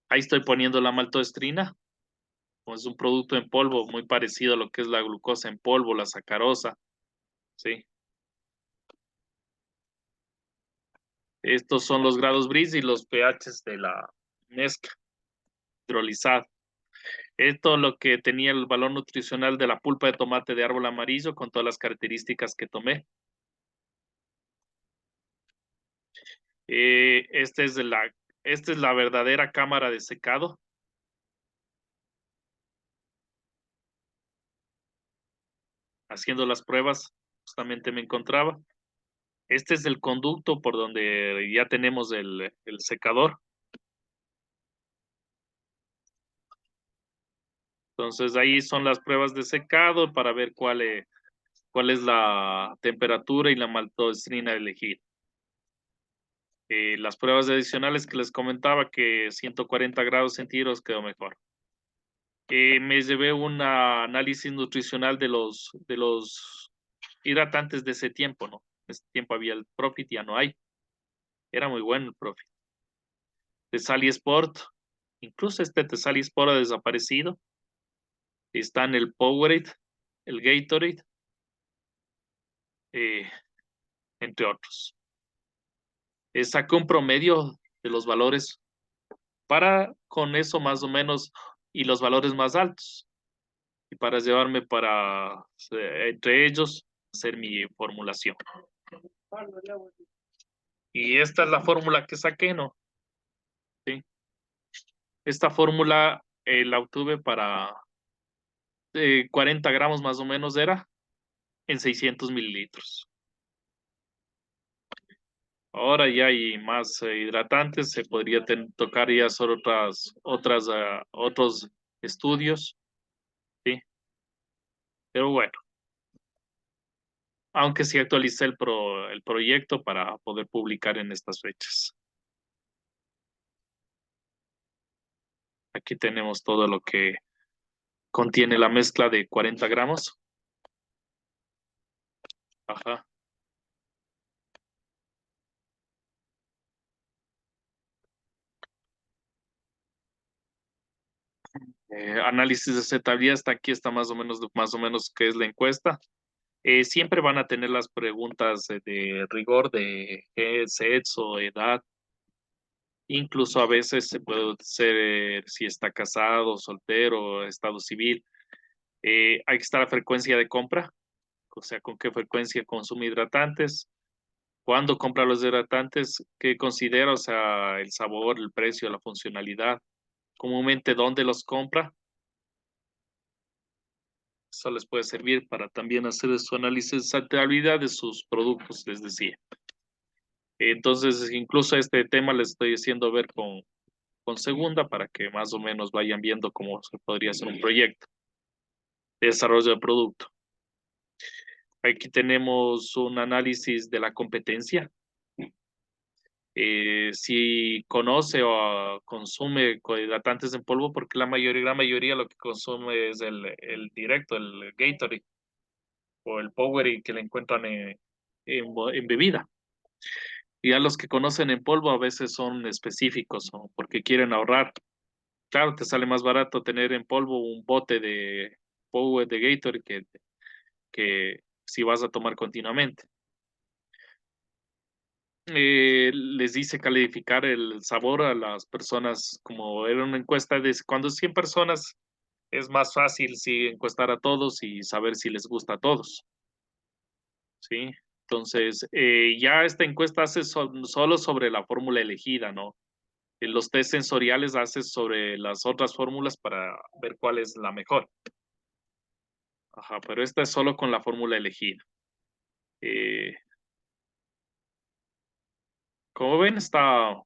A: Ahí estoy poniendo la maltodextrina, pues es un producto en polvo muy parecido a lo que es la glucosa en polvo, la sacarosa. ¿Sí? Estos son los grados Bris y los pHs de la mezcla hidrolizada. Esto es lo que tenía el valor nutricional de la pulpa de tomate de árbol amarillo con todas las características que tomé. Esta es la verdadera cámara de secado. Haciendo las pruebas, justamente me encontraba. Este es el conducto por donde ya tenemos el secador. Entonces ahí son las pruebas de secado para ver cuál es la temperatura y la maltodextrina elegida. Las pruebas adicionales que les comentaba que 140 grados centígrados quedó mejor. Me llevé un análisis nutricional de los hidratantes de ese tiempo, ¿no? En ese tiempo había el Profit, ya no hay. Era muy bueno el Profit. Tesali Sport, incluso este Tesali Sport ha desaparecido. Están el Powerade, el Gatorade, eh, entre otros. Saqué un promedio de los valores para con eso más o menos y los valores más altos. Y para llevarme entre ellos, hacer mi formulación. Y esta es la fórmula que saqué, ¿no? Sí. Esta fórmula la obtuve para 40 gramos más o menos era en 600 mililitros. Ahora ya hay más hidratantes, se podría tocar ya sobre otros estudios, ¿sí? Pero bueno, aunque sí actualicé el proyecto para poder publicar en estas fechas. Aquí tenemos todo lo que contiene la mezcla de 40 gramos. Ajá. Análisis de aceptabilidad, hasta aquí está más o menos qué es la encuesta. Siempre van a tener las preguntas de rigor de sexo, edad, incluso a veces se puede ser si está casado, soltero, estado civil. Hay que estar a frecuencia de compra, o sea, con qué frecuencia consume hidratantes, cuándo compra los hidratantes, qué considera, o sea, el sabor, el precio, la funcionalidad, comúnmente dónde los compra. Eso les puede servir para también hacer su análisis de saludabilidad de sus productos, les decía. Entonces, incluso este tema les estoy haciendo ver con segunda para que más o menos vayan viendo cómo se podría hacer un proyecto de desarrollo de producto. Aquí tenemos un análisis de la competencia. Si conoce o consume hidratantes en polvo, porque gran mayoría lo que consume es el directo, el Gatorade. o el Power que le encuentran en bebida. Y a los que conocen en polvo a veces son específicos o porque quieren ahorrar. Claro, te sale más barato tener en polvo un bote de Power de Gatorade que si vas a tomar continuamente. Les dice calificar el sabor a las personas, como era una encuesta de cuando 100 personas, es más fácil si encuestar a todos y saber si les gusta a todos, ¿sí? Entonces, ya esta encuesta hace solo sobre la fórmula elegida, ¿no? Los test sensoriales haces sobre las otras fórmulas para ver cuál es la mejor. Ajá, pero esta es solo con la fórmula elegida. Eh, Como ven, estaba,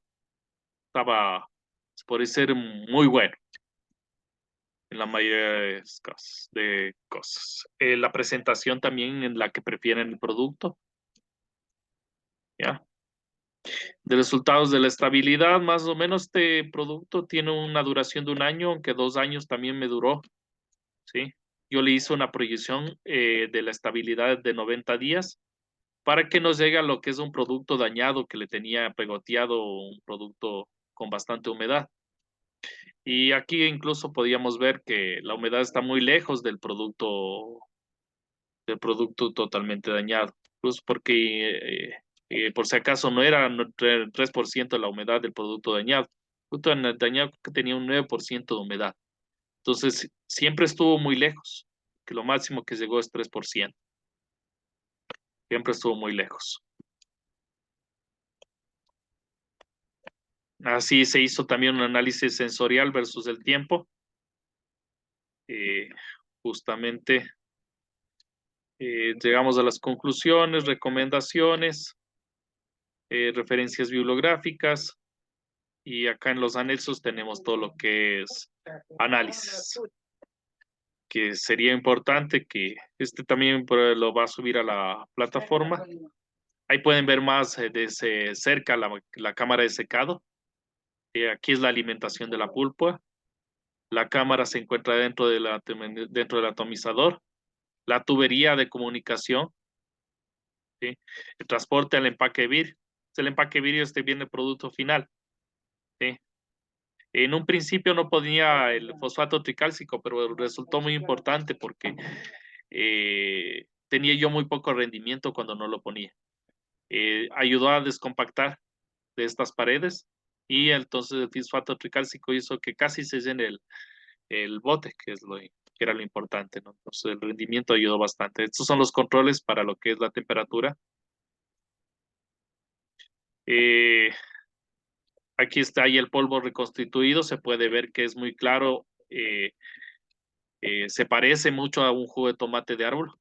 A: por ser muy bueno en la mayoría de cosas. La presentación también en la que prefieren el producto, ¿ya? De resultados de la estabilidad, más o menos este producto tiene una duración de 1 año, aunque 2 años también me duró, ¿sí? Yo le hice una proyección de la estabilidad de 90 días para que nos llegue a lo que es un producto dañado que le tenía pegoteado, un producto con bastante humedad. Y aquí incluso podíamos ver que la humedad está muy lejos del producto totalmente dañado. Pues porque, por si acaso, no era 3% la humedad del producto dañado. El producto dañado que tenía un 9% de humedad. Entonces, siempre estuvo muy lejos, que lo máximo que llegó es 3%. Siempre estuvo muy lejos. Así se hizo también un análisis sensorial versus el tiempo. Eh, Justamente llegamos a las conclusiones, recomendaciones, referencias bibliográficas y acá en los anexos tenemos todo lo que es análisis, que sería importante que este también lo va a subir a la plataforma. Ahí pueden ver más desde cerca la cámara de secado. Aquí es la alimentación de la pulpa. La cámara se encuentra dentro del atomizador. La tubería de comunicación, ¿sí? El transporte al empaque vir. El empaque vidrio viene el producto final, ¿sí? En un principio no ponía el fosfato tricálcico, pero resultó muy importante porque tenía yo muy poco rendimiento cuando no lo ponía. Ayudó a descompactar de estas paredes y entonces el fosfato tricálcico hizo que casi se llene el bote, que era lo importante, ¿no? Entonces el rendimiento ayudó bastante. Estos son los controles para lo que es la temperatura. Eh, Aquí está ahí el polvo reconstituido, se puede ver que es muy claro, se parece mucho a un jugo de tomate de árbol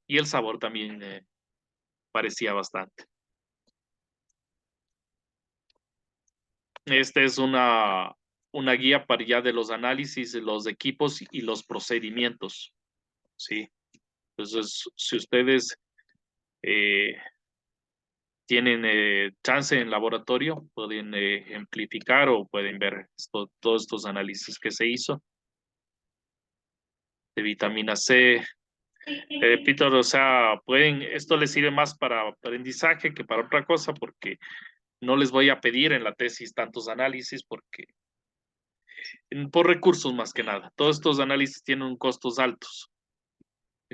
A: y el sabor también parecía bastante. Esta es una guía para ya de los análisis de los equipos y los procedimientos, ¿sí? Entonces, si ustedes eh, tienen chance en laboratorio, pueden ejemplificar o pueden ver todos estos análisis que se hizo de vitamina C. Peter, o sea, esto les sirve más para aprendizaje que para otra cosa, porque no les voy a pedir en la tesis tantos análisis, porque por recursos más que nada. Todos estos análisis tienen costos altos.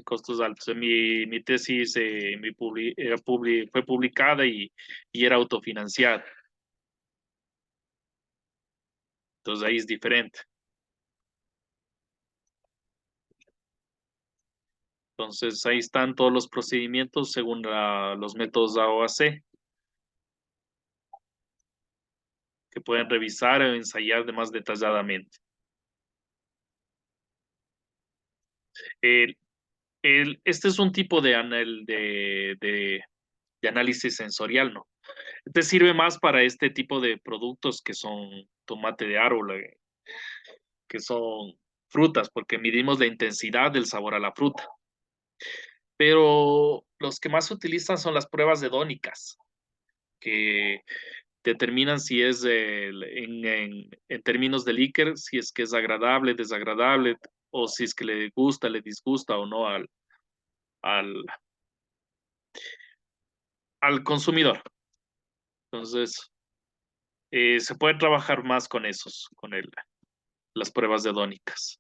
A: Costos altos. Mi tesis fue publicada y era autofinanciada. Entonces ahí es diferente. Entonces ahí están todos los procedimientos según los métodos AOAC que pueden revisar o ensayar de más detalladamente. El, este es un tipo de análisis sensorial, ¿no? Este sirve más para este tipo de productos que son tomate de árbol, que son frutas, porque midimos la intensidad del sabor a la fruta. Pero los que más se utilizan son las pruebas hedónicas, que determinan si es en términos de líquido, si es que es agradable, desagradable, o si es que le gusta, le disgusta o no al, al consumidor. Entonces, se puede trabajar más con las pruebas dedónicas.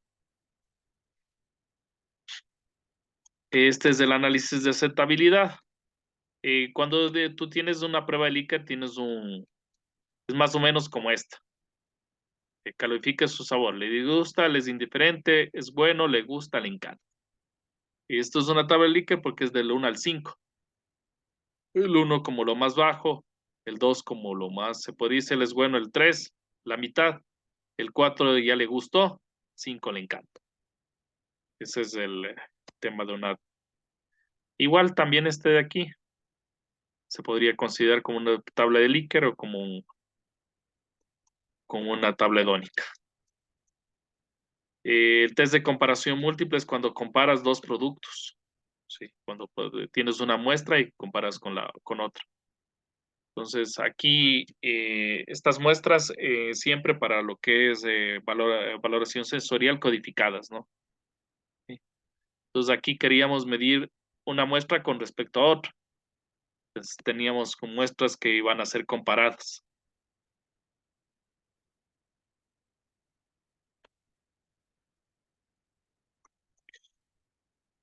A: Este es el análisis de aceptabilidad. Cuando tú tienes una prueba de Likert, es más o menos como esta. Califica su sabor. Le disgusta, le es indiferente, es bueno, le gusta, le encanta. Y esto es una tabla de Likert porque es del 1 al 5. El 1 como lo más bajo, el 2 como lo más, se puede decir, es bueno, el 3, la mitad, el 4 ya le gustó, 5 le encanta. Ese es el tema de una. Igual también este de aquí se podría considerar como una tabla de Likert o como una tabla hedónica. El test de comparación múltiple es cuando comparas dos productos. Sí, cuando tienes una muestra y comparas con otra. Entonces, aquí estas muestras siempre para lo que es valoración sensorial codificadas, ¿no? Sí. Entonces, aquí queríamos medir una muestra con respecto a otra. Entonces, teníamos con muestras que iban a ser comparadas.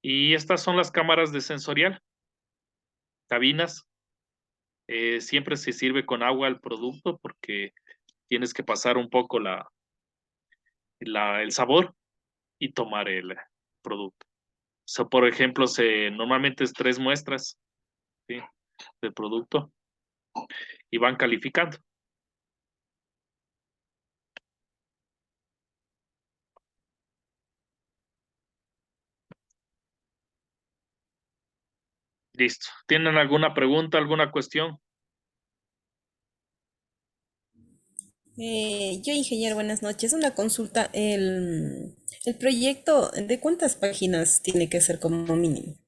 A: Y estas son las cámaras de sensorial, cabinas. Siempre se sirve con agua el producto porque tienes que pasar un poco el sabor y tomar el producto. So, por ejemplo, normalmente es 3 muestras, ¿sí?, del producto y van calificando. Listo. ¿Tienen alguna pregunta, alguna cuestión?
B: Yo, ingeniero, buenas noches. Una consulta. El proyecto, ¿de cuántas páginas tiene que ser como mínimo?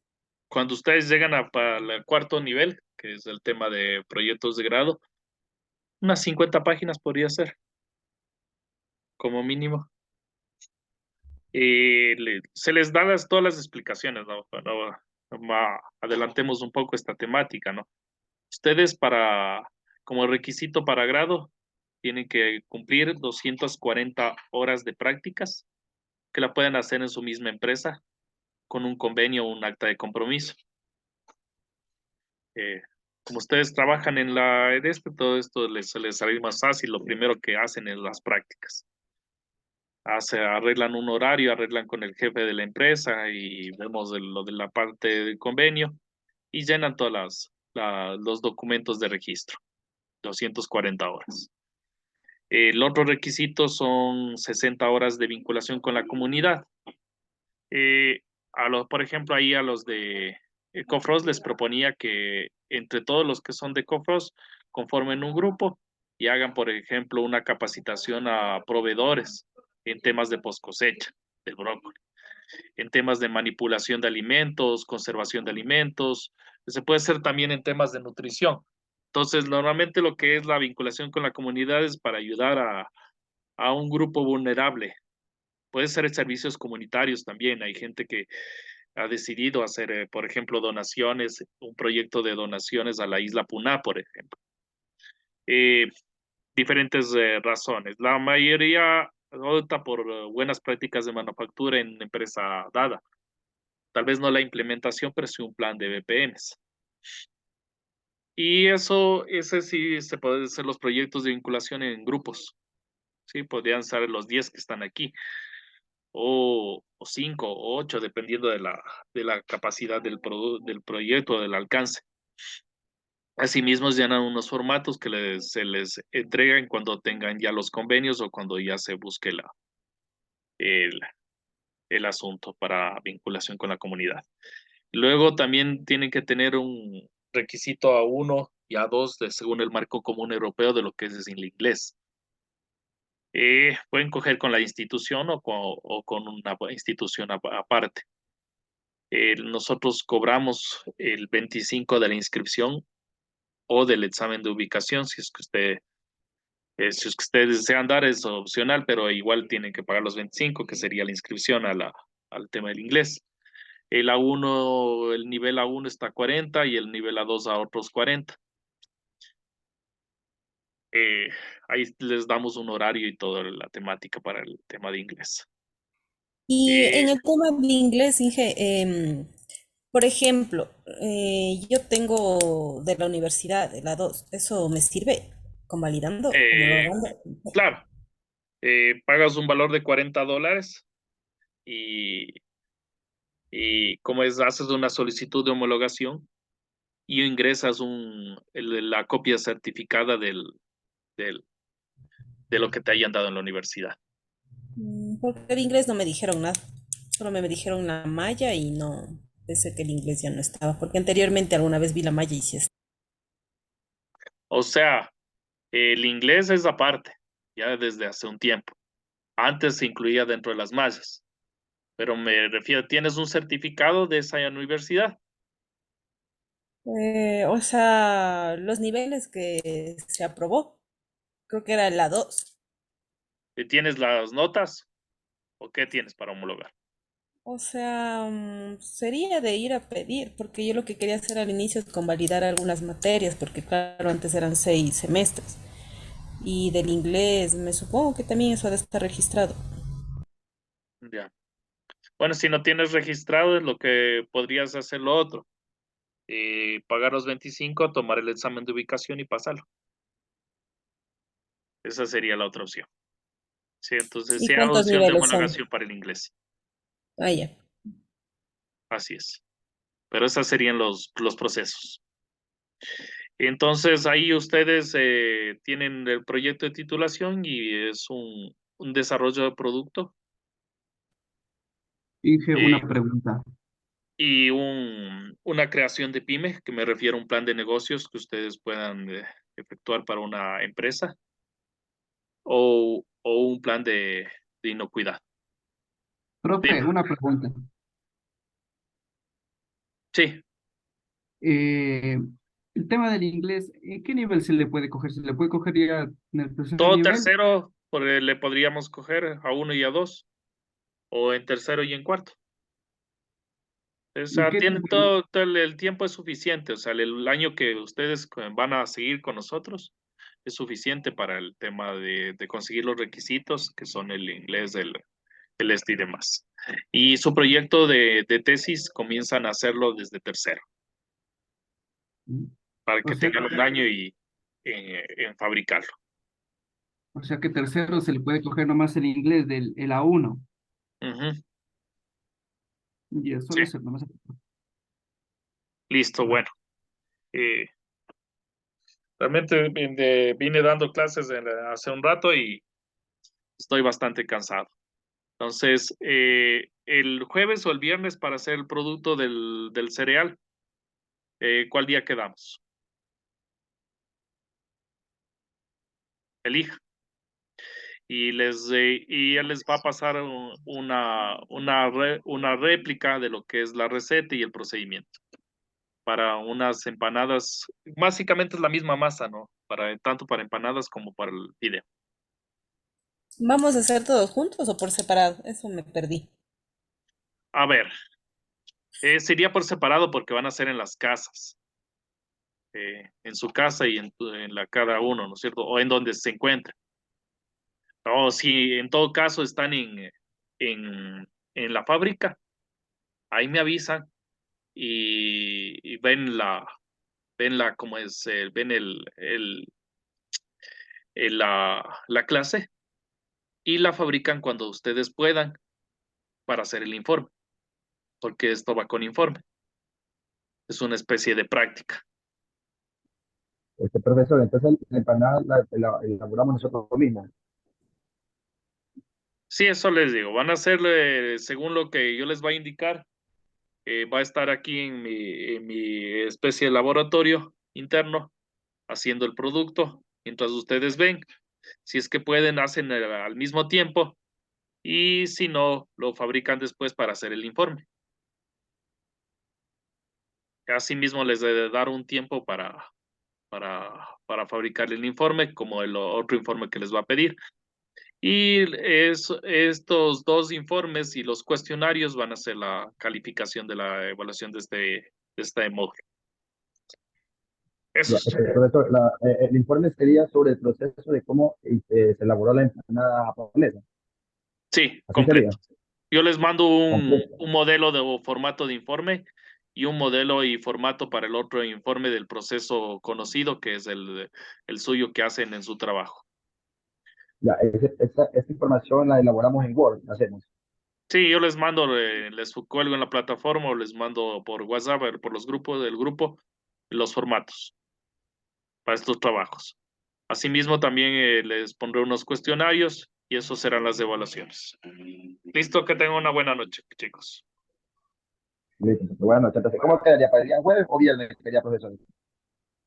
A: Cuando ustedes llegan para el cuarto nivel, que es el tema de proyectos de grado, unas 50 páginas podría ser, como mínimo. Se les da todas las explicaciones, ¿no? Adelantemos un poco esta temática, ¿no? Ustedes como requisito para grado, tienen que cumplir 240 horas de prácticas que la pueden hacer en su misma empresa con un convenio o un acta de compromiso. Eh, como ustedes trabajan en la EDESP, todo esto se les sale más fácil. Lo primero que hacen es las prácticas. Arreglan un horario, arreglan con el jefe de la empresa y vemos lo de la parte del convenio y llenan todos los documentos de registro, 240 horas. El otro requisito son 60 horas de vinculación con la comunidad. Eh, por ejemplo, ahí a los de Cofros les proponía que entre todos los que son de Cofros conformen un grupo y hagan, por ejemplo, una capacitación a proveedores en temas de post cosecha del brócoli, en temas de manipulación de alimentos, conservación de alimentos, se puede hacer también en temas de nutrición. Entonces, normalmente lo que es la vinculación con la comunidad es para ayudar a un grupo vulnerable. Puede ser servicios comunitarios también. Hay gente que ha decidido hacer, por ejemplo, donaciones, un proyecto de donaciones a la isla Puná, por ejemplo. Eh, Diferentes razones. La mayoría opta por buenas prácticas de manufactura en empresa dada. Tal vez no la implementación, pero sí un plan de BPMs. Y ese sí se puede hacer los proyectos de vinculación en grupos. Sí, podrían ser los 10 que están aquí, o 5 o 8, dependiendo de la capacidad del proyecto, del alcance. Asimismo, llenan unos formatos que se les entregan cuando tengan ya los convenios o cuando ya se busque el, el asunto para vinculación con la comunidad. Luego también tienen que tener un requisito A1 y A2 según el marco común europeo de lo que es el inglés. Pueden coger con la institución o con una institución aparte. Nosotros cobramos el 25 de la inscripción o del examen de ubicación, si es que ustedes desean dar, es opcional, pero igual tienen que pagar los 25, que sería la inscripción al tema del inglés. El A1, el nivel A1 está a 40 y el nivel A2 a otros 40. Eh, Ahí les damos un horario y toda la temática para el tema de inglés.
B: Y
A: Eh,
B: en el tema de inglés, Inge, por ejemplo, yo tengo de la universidad, de la 2, ¿eso me sirve? ¿Convalidando?
A: eh,
B: ¿Homologando?
A: claro, pagas un valor de $40 y, como es, haces una solicitud de homologación y ingresas la copia certificada del, de lo que te hayan dado en la universidad.
B: Porque el inglés no me dijeron nada, solo me dijeron la malla y no, pensé que el inglés ya no estaba, porque anteriormente alguna vez vi la malla y sí está.
A: O sea, el inglés es aparte, ya desde hace un tiempo. Antes se incluía dentro de las mallas, pero me refiero, ¿tienes un certificado de esa universidad?
B: O sea, los niveles que se aprobó, creo que era la 2.
A: ¿Tienes las notas o qué tienes para homologar?
B: O sea, sería de ir a pedir, porque yo lo que quería hacer al inicio es convalidar algunas materias, porque claro, antes eran 6 semestres. Y del inglés, me supongo que también eso ha de estar registrado.
A: Ya. Bueno, si no tienes registrado, es lo que podrías hacer lo otro. Pagar los 25, tomar el examen de ubicación y pasarlo. Esa sería la otra opción. Sí, entonces
B: ¿Y
A: sea
B: cuántos
A: opción de
B: niveles son?
A: homologación para el inglés.
B: Ah, ya.
A: Así es. Pero esos serían los procesos. Entonces ahí ustedes tienen el proyecto de titulación y es un desarrollo de producto
C: Inge,
A: eh,
C: una pregunta.
A: y una creación de pyme, que me refiero a un plan de negocios que ustedes puedan efectuar para una empresa o un plan de inocuidad.
C: Profe,
A: Dime.
C: una pregunta.
A: Sí,
C: Eh, el tema del inglés, ¿en qué nivel se le puede coger? ¿Se le puede coger ya en el tercer
A: todo
C: nivel?
A: tercero le podríamos coger a uno y a dos, o en tercero y en cuarto. O
C: ¿Y
A: sea,
C: qué
A: tiene
C: tipo de-
A: todo el tiempo es suficiente. O sea, el año que ustedes van a seguir con nosotros es suficiente para el tema de conseguir los requisitos, que son el inglés, el este y demás. Y su proyecto de tesis comienzan a hacerlo desde tercero, para
C: O
A: que
C: sea,
A: tengan un año y en fabricarlo.
C: o sea que tercero se le puede coger nomás el inglés del el A1.
A: Ujú.
C: Y eso
A: Sí,
C: solo eso, nomás.
A: listo, bueno. Eh, Realmente vine dando clases hace un rato y estoy bastante cansado. Entonces, el jueves o el viernes para hacer el producto del cereal, ¿cuál día quedamos? Elija. Y él les va a pasar una réplica de lo que es la receta y el procedimiento. Para unas empanadas, básicamente es la misma masa, ¿no? Tanto para empanadas como para el fideo.
B: ¿Vamos a hacer todos juntos o por separado? Eso me perdí.
A: A ver, sería por separado porque van a ser en las casas, en su casa y en la cada uno, ¿no es cierto? O en donde se encuentre. O si en todo caso están en la fábrica, ahí me avisan y ven cómo es, ven la clase y la fabrican cuando ustedes puedan para hacer el informe, porque esto va con informe. Es una especie de práctica.
D: Profesor, entonces la empanada la elaboramos nosotros mismos.
A: Sí, eso les digo, van a hacerle según lo que yo les va a indicar. Va a estar aquí en mi especie de laboratorio interno haciendo el producto. Mientras ustedes ven, si es que pueden, hacen al mismo tiempo y si no, lo fabrican después para hacer el informe. Asimismo, les debe dar un tiempo para fabricar el informe, como el otro informe que les va a pedir. Y estos dos informes y los cuestionarios van a ser la calificación de la evaluación de este módulo. Eso
D: Ya,
A: es.
D: profesor, el informe sería sobre el proceso de cómo se elaboró la empanada japonesa.
A: Sí,
D: Así sería,
A: completo. Yo les mando
D: completo.
A: un modelo de o formato de informe y un modelo y formato para el otro informe del proceso conocido, que es el suyo que hacen en su trabajo.
D: Ya, esta información la elaboramos en Word, la hacemos.
A: Sí, yo les mando, les cuelgo en la plataforma o les mando por WhatsApp, por los grupos del grupo, los formatos para estos trabajos. Asimismo, también les pondré unos cuestionarios y esos serán las evaluaciones. Listo, que tengan una buena noche, chicos.
D: Listo, pues, buenas noches. Entonces, ¿cómo quedaría? ¿Para el día jueves o viernes quedaría, profesor?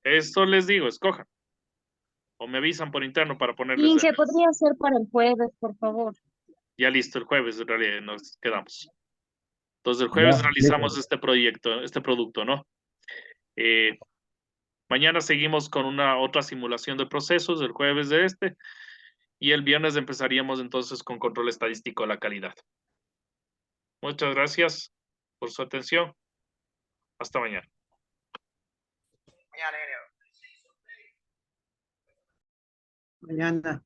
A: Esto les digo, escojan o me avisan por interno para ponerles
E: Sí,
A: de
E: se
A: mes.
E: podría hacer para el jueves, por favor.
A: Ya listo, el jueves en realidad nos quedamos. Entonces, el jueves
D: Ya, listo.
A: realizamos este proyecto, este producto, ¿no? Eh, Mañana seguimos con una otra simulación de procesos, el jueves de este, y el viernes empezaríamos entonces con control estadístico de la calidad. Muchas gracias por su atención. Hasta mañana.
F: Mañana.